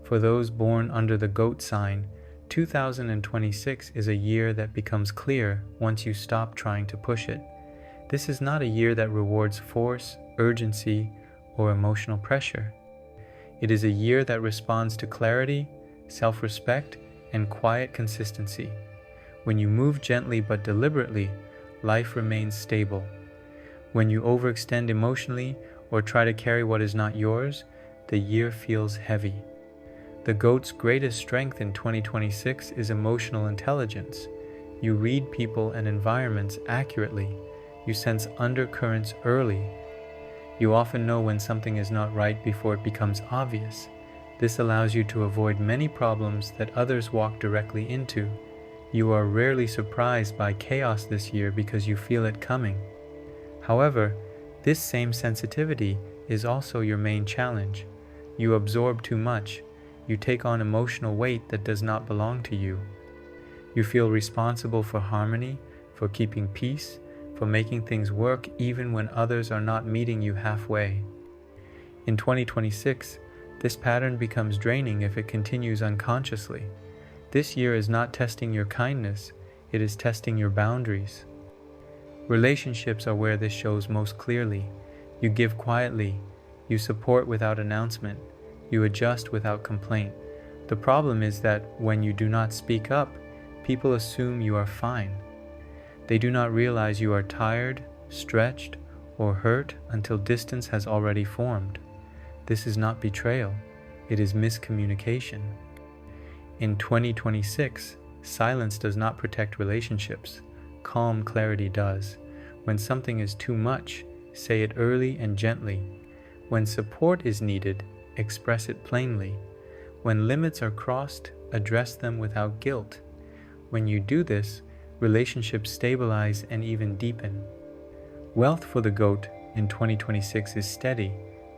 For those born under the goat sign, 2026 is a year that becomes clear once you stop trying to push it. This is not a year that rewards force, urgency, or emotional pressure. It is a year that responds to clarity, self-respect, and quiet consistency. When you move gently but deliberately, life remains stable. When you overextend emotionally or try to carry what is not yours, the year feels heavy. The goat's greatest strength in 2026 is emotional intelligence. You read people and environments accurately. You sense undercurrents early. You often know when something is not right before it becomes obvious. This allows you to avoid many problems that others walk directly into. You are rarely surprised by chaos this year because you feel it coming. However, this same sensitivity is also your main challenge. You absorb too much. You take on emotional weight that does not belong to you. You feel responsible for harmony, for keeping peace, for making things work even when others are not meeting you halfway. In 2026, this pattern becomes draining if it continues unconsciously. This year is not testing your kindness, it is testing your boundaries. Relationships are where this shows most clearly. You give quietly, you support without announcement, you adjust without complaint. The problem is that when you do not speak up, people assume you are fine. They do not realize you are tired, stretched, or hurt until distance has already formed. This is not betrayal, it is miscommunication. In 2026, silence does not protect relationships. Calm clarity does. When something is too much, say it early and gently. When support is needed, express it plainly. When limits are crossed, address them without guilt. When you do this, relationships stabilize and even deepen. Wealth for the goat in 2026 is steady,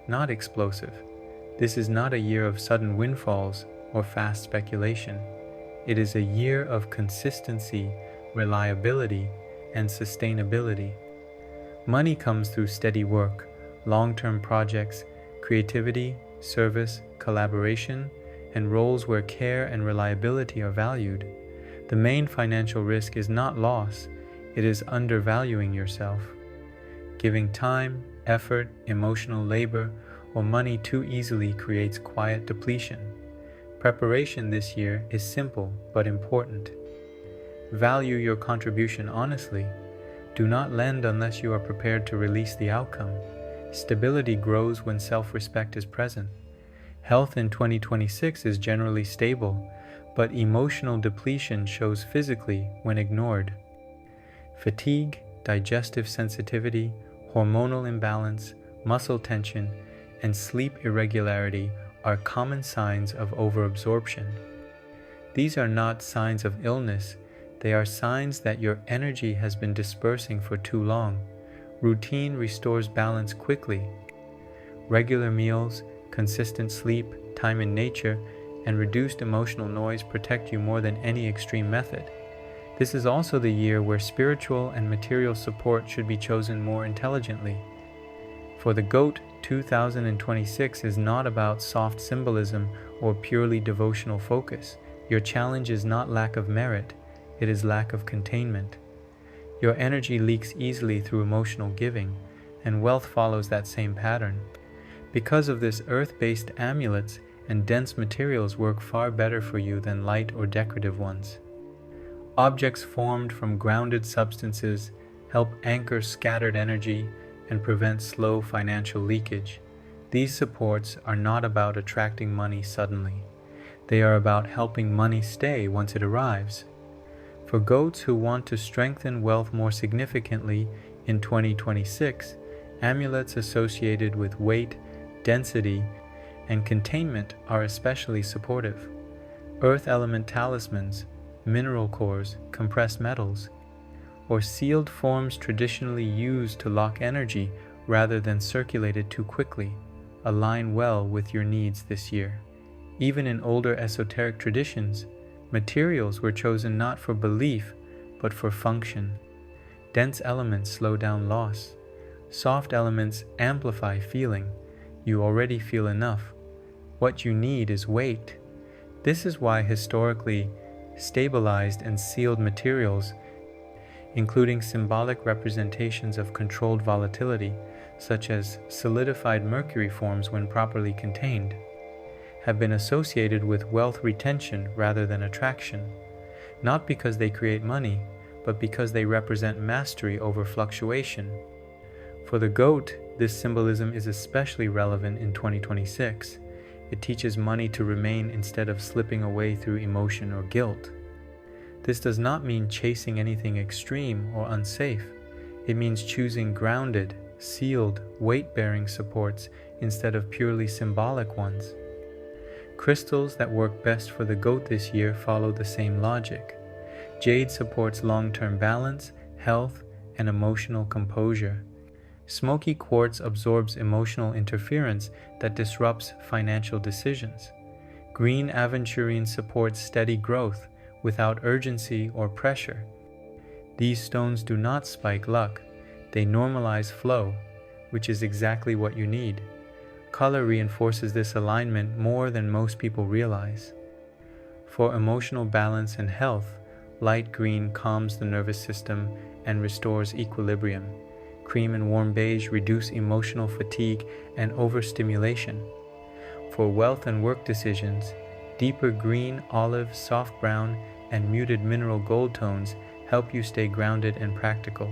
not explosive. This is not a year of sudden windfalls or fast speculation. It is a year of consistency, reliability, and sustainability. Money comes through steady work, long-term projects, creativity, service, collaboration, and roles where care and reliability are valued. The main financial risk is not loss, it is undervaluing yourself. Giving time, effort, emotional labor, or money too easily creates quiet depletion. Preparation this year is simple but important. Value your contribution honestly. Do not lend unless you are prepared to release the outcome. Stability grows when self-respect is present. Health in 2026 is generally stable, but emotional depletion shows physically when ignored. Fatigue, digestive sensitivity, hormonal imbalance, muscle tension, and sleep irregularity are common signs of overabsorption. These are not signs of illness, they are signs that your energy has been dispersing for too long. Routine restores balance quickly. Regular meals, consistent sleep, time in nature, and reduced emotional noise protect you more than any extreme method. This is also the year where spiritual and material support should be chosen more intelligently. For the goat, 2026 is not about soft symbolism or purely devotional focus. Your challenge is not lack of merit, it is lack of containment. Your energy leaks easily through emotional giving, and wealth follows that same pattern. Because of this, earth-based amulets and dense materials work far better for you than light or decorative ones. Objects formed from grounded substances help anchor scattered energy and prevent slow financial leakage. These supports are not about attracting money suddenly. They are about helping money stay once it arrives. For goats who want to strengthen wealth more significantly in 2026, amulets associated with weight, density, and containment are especially supportive. Earth element talismans, mineral cores, compressed metals, or sealed forms traditionally used to lock energy rather than circulate it too quickly, align well with your needs this year. Even in older esoteric traditions, materials were chosen not for belief, but for function. Dense elements slow down loss. Soft elements amplify feeling. You already feel enough. What you need is weight. This is why historically stabilized and sealed materials, including symbolic representations of controlled volatility, such as solidified mercury forms when properly contained, have been associated with wealth retention rather than attraction, not because they create money, but because they represent mastery over fluctuation. For the goat, this symbolism is especially relevant in 2026. It teaches money to remain instead of slipping away through emotion or guilt. This does not mean chasing anything extreme or unsafe. It means choosing grounded, sealed, weight-bearing supports instead of purely symbolic ones. Crystals that work best for the goat this year follow the same logic. Jade supports long-term balance, health, and emotional composure. Smoky quartz absorbs emotional interference that disrupts financial decisions. Green aventurine supports steady growth without urgency or pressure. These stones do not spike luck, they normalize flow, which is exactly what you need. Color reinforces this alignment more than most people realize. For emotional balance and health, light green calms the nervous system and restores equilibrium. Cream and warm beige reduce emotional fatigue and overstimulation. For wealth and work decisions, deeper green, olive, soft brown, and muted mineral gold tones help you stay grounded and practical.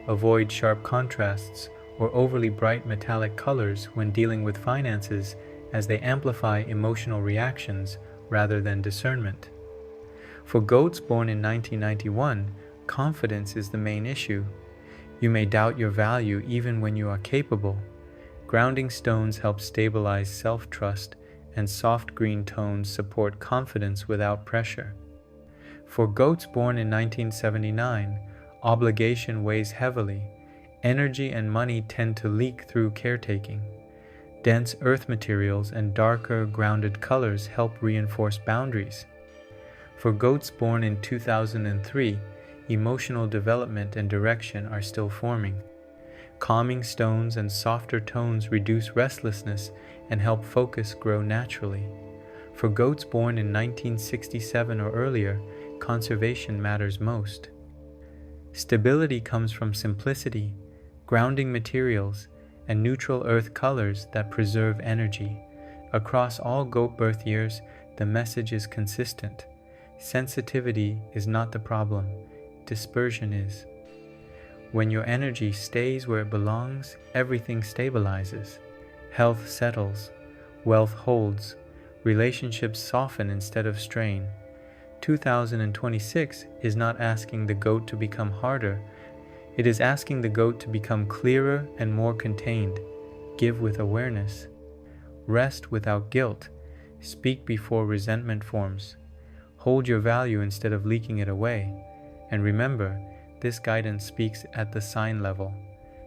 Avoid sharp contrasts or overly bright metallic colors when dealing with finances, as they amplify emotional reactions rather than discernment. For goats born in 1991, confidence is the main issue. You may doubt your value even when you are capable. Grounding stones help stabilize self-trust, and soft green tones support confidence without pressure. For goats born in 1979, obligation weighs heavily. Energy and money tend to leak through caretaking. Dense earth materials and darker, grounded colors help reinforce boundaries. For goats born in 2003, emotional development and direction are still forming. Calming stones and softer tones reduce restlessness and help focus grow naturally. For goats born in 1967 or earlier, conservation matters most. Stability comes from simplicity, grounding materials, and neutral earth colors that preserve energy. Across all goat birth years, the message is consistent. Sensitivity is not the problem. Dispersion is. When your energy stays where it belongs, everything stabilizes. Health settles, wealth holds, relationships soften instead of strain. 2026 is not asking the goat to become harder. It is asking the goat to become clearer and more contained. Give with awareness. Rest without guilt. Speak before resentment forms. Hold your value instead of leaking it away. And remember, this guidance speaks at the sign level.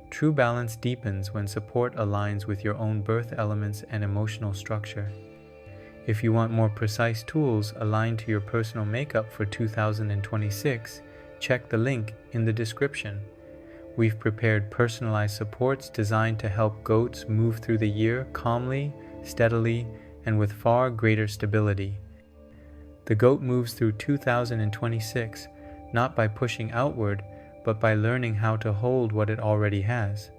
True balance deepens when support aligns with your own birth elements and emotional structure. If you want more precise tools aligned to your personal makeup for 2026, check the link in the description. We've prepared personalized supports designed to help goats move through the year calmly, steadily, and with far greater stability. The goat moves through 2026 not by pushing outward, but by learning how to hold what it already has.